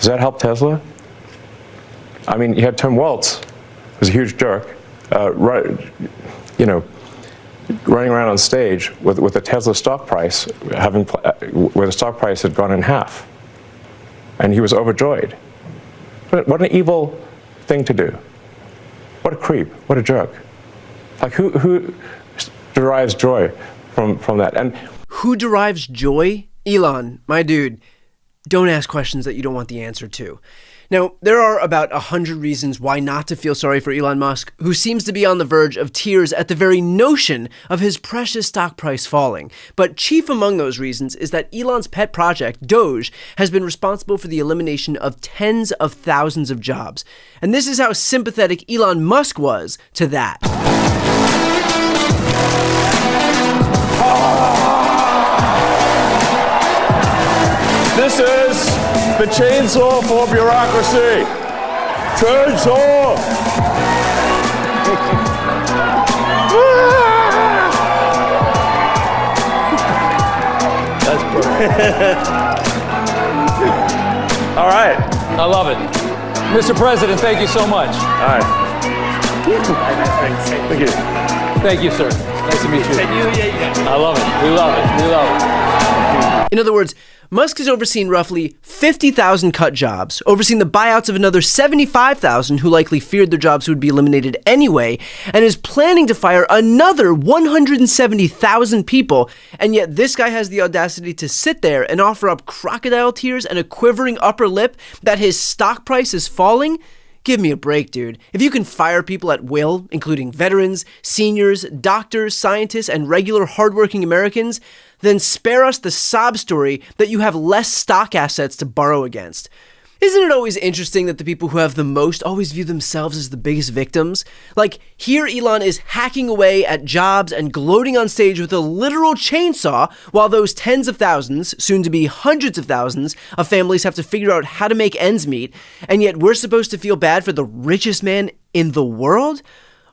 Does that help Tesla? I mean, you had Tim Waltz, who's a huge jerk, running around on stage with the Tesla stock price where the stock price had gone in half, and he was overjoyed. What an evil thing to do! What a creep! What a jerk! Like who derives joy from that? And who derives joy? Elon, my dude. Don't ask questions that you don't want the answer to. Now, there are about 100 reasons why not to feel sorry for Elon Musk, who seems to be on the verge of tears at the very notion of his precious stock price falling. But chief among those reasons is that Elon's pet project, Doge, has been responsible for the elimination of tens of thousands of jobs. And this is how sympathetic Elon Musk was to that. This is the chainsaw for bureaucracy. Chainsaw! That's perfect. All right. I love it. Mr. President, thank you so much. All right. Thank you. Thank you, sir. Nice to meet you. I love it. We love it. We love it. In other words, Musk has overseen roughly 50,000 cut jobs, overseen the buyouts of another 75,000 who likely feared their jobs would be eliminated anyway, and is planning to fire another 170,000 people, and yet this guy has the audacity to sit there and offer up crocodile tears and a quivering upper lip that his stock price is falling? Give me a break, dude. If you can fire people at will, including veterans, seniors, doctors, scientists, and regular hardworking Americans, then spare us the sob story that you have less stock assets to borrow against. Isn't it always interesting that the people who have the most always view themselves as the biggest victims? Like, here Elon is hacking away at jobs and gloating on stage with a literal chainsaw, while those tens of thousands, soon to be hundreds of thousands, of families have to figure out how to make ends meet, and yet we're supposed to feel bad for the richest man in the world?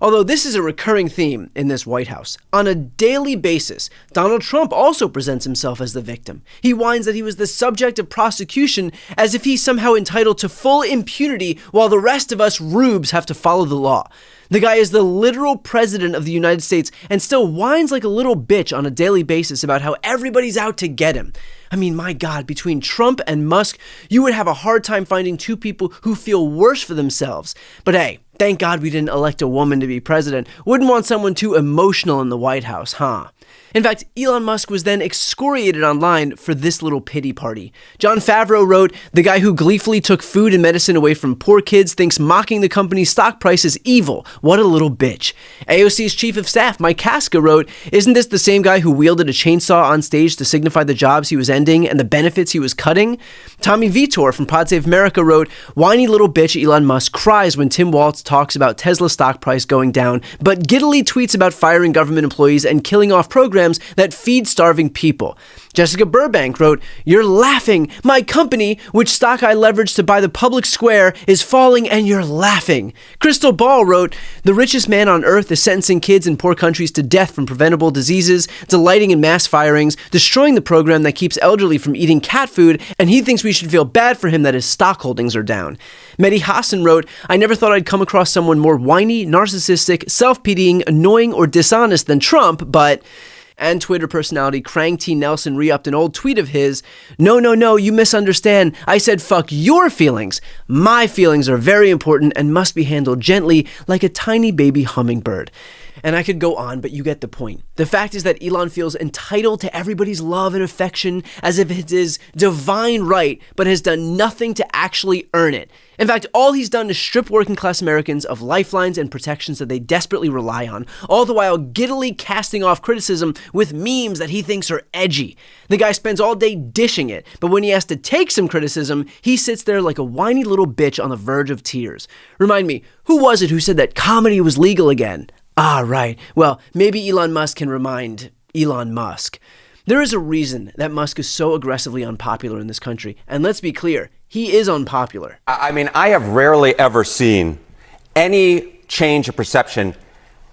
Although this is a recurring theme in this White House. On a daily basis, Donald Trump also presents himself as the victim. He whines that he was the subject of prosecution as if he's somehow entitled to full impunity while the rest of us rubes have to follow the law. The guy is the literal president of the United States and still whines like a little bitch on a daily basis about how everybody's out to get him. I mean, my God, between Trump and Musk, you would have a hard time finding two people who feel worse for themselves. But hey, thank God we didn't elect a woman to be president. Wouldn't want someone too emotional in the White House, huh? In fact, Elon Musk was then excoriated online for this little pity party. Jon Favreau wrote, "The guy who gleefully took food and medicine away from poor kids thinks mocking the company's stock price is evil. What a little bitch." AOC's chief of staff, Mike Kaska, wrote, "Isn't this the same guy who wielded a chainsaw on stage to signify the jobs he was ending and the benefits he was cutting?" Tommy Vitor from Pod Save America wrote, "Whiny little bitch Elon Musk cries when Tim Waltz talks about Tesla stock price going down, but giddily tweets about firing government employees and killing off programs that feed starving people." Jessica Burbank wrote, "You're laughing. My company, which stock I leveraged to buy the public square, is falling and you're laughing." Crystal Ball wrote, "The richest man on earth is sentencing kids in poor countries to death from preventable diseases, delighting in mass firings, destroying the program that keeps elderly from eating cat food, and he thinks we should feel bad for him that his stock holdings are down." Mehdi Hassan wrote, "I never thought I'd come across someone more whiny, narcissistic, self-pitying, annoying, or dishonest than Trump, but..." And Twitter personality Krang T. Nelson re-upped an old tweet of his, No, you misunderstand. I said fuck your feelings. My feelings are very important and must be handled gently like a tiny baby hummingbird." And I could go on, but you get the point. The fact is that Elon feels entitled to everybody's love and affection as if it's his divine right, but has done nothing to actually earn it. In fact, all he's done is strip working class Americans of lifelines and protections that they desperately rely on, all the while giddily casting off criticism with memes that he thinks are edgy. The guy spends all day dishing it, but when he has to take some criticism, he sits there like a whiny little bitch on the verge of tears. Remind me, who was it who said that comedy was legal again? Ah, right. Well, maybe Elon Musk can remind Elon Musk. There is a reason that Musk is so aggressively unpopular in this country. And let's be clear, he is unpopular. I mean, I have rarely ever seen any change of perception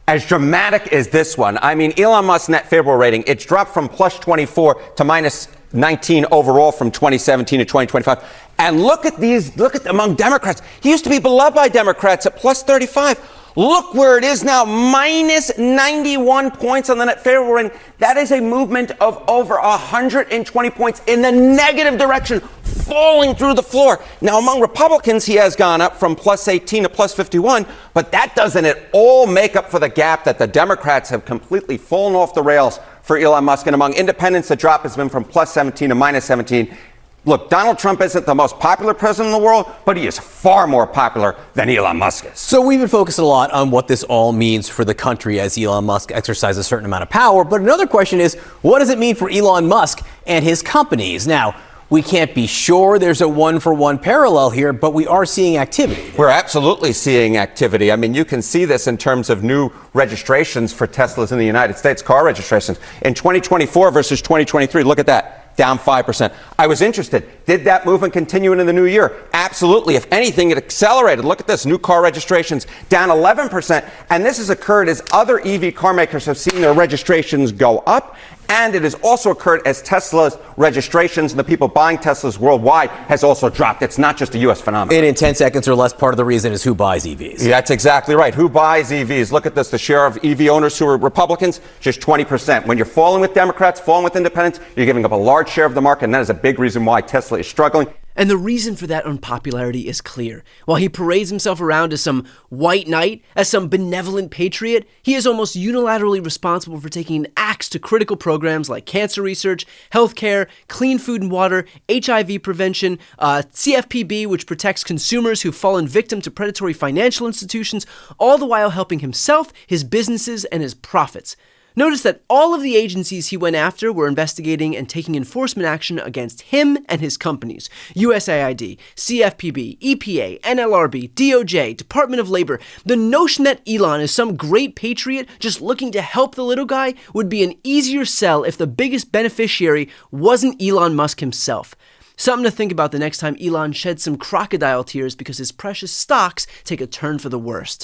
as dramatic as this one. I mean, Elon Musk's net favorable rating, it's dropped from plus 24 to minus 19 overall from 2017 to 2025. And look at among Democrats. He used to be beloved by Democrats at plus 35. Look where it is now, minus 91 points on the net favorable rating. That is a movement of over 120 points in the negative direction, falling through the floor. Now, among Republicans, he has gone up from plus 18 to plus 51, but that doesn't at all make up for the gap that the Democrats have completely fallen off the rails for Elon Musk. And among independents, the drop has been from plus 17 to minus 17. Look, Donald Trump isn't the most popular president in the world, but he is far more popular than Elon Musk is. So we've been focused a lot on what this all means for the country as Elon Musk exercises a certain amount of power. But another question is, what does it mean for Elon Musk and his companies? Now, we can't be sure there's a one-for-one parallel here, but we are seeing activity. We're absolutely seeing activity. I mean, you can see this in terms of new registrations for Teslas in the United States, car registrations. In 2024 versus 2023, look at that. Down 5%. I was interested. Did that movement continue into the new year? Absolutely. If anything, it accelerated. Look at this. New car registrations down 11%. And this has occurred as other EV car makers have seen their registrations go up. And it has also occurred as Tesla's registrations and the people buying Teslas worldwide has also dropped. It's not just a U.S. phenomenon. And in 10 seconds or less, part of the reason is who buys EVs. Yeah, that's exactly right. Who buys EVs? Look at this. The share of EV owners who are Republicans, just 20%. When you're falling with Democrats, falling with independents, you're giving up a large share of the market. And that is a big reason why Tesla is struggling. And the reason for that unpopularity is clear. While he parades himself around as some white knight, as some benevolent patriot, he is almost unilaterally responsible for taking an axe to critical programs like cancer research, healthcare, clean food and water, HIV prevention, CFPB, which protects consumers who've fallen victim to predatory financial institutions, all the while helping himself, his businesses, and his profits. Notice that all of the agencies he went after were investigating and taking enforcement action against him and his companies. USAID, CFPB, EPA, NLRB, DOJ, Department of Labor. The notion that Elon is some great patriot just looking to help the little guy would be an easier sell if the biggest beneficiary wasn't Elon Musk himself. Something to think about the next time Elon sheds some crocodile tears because his precious stocks take a turn for the worst.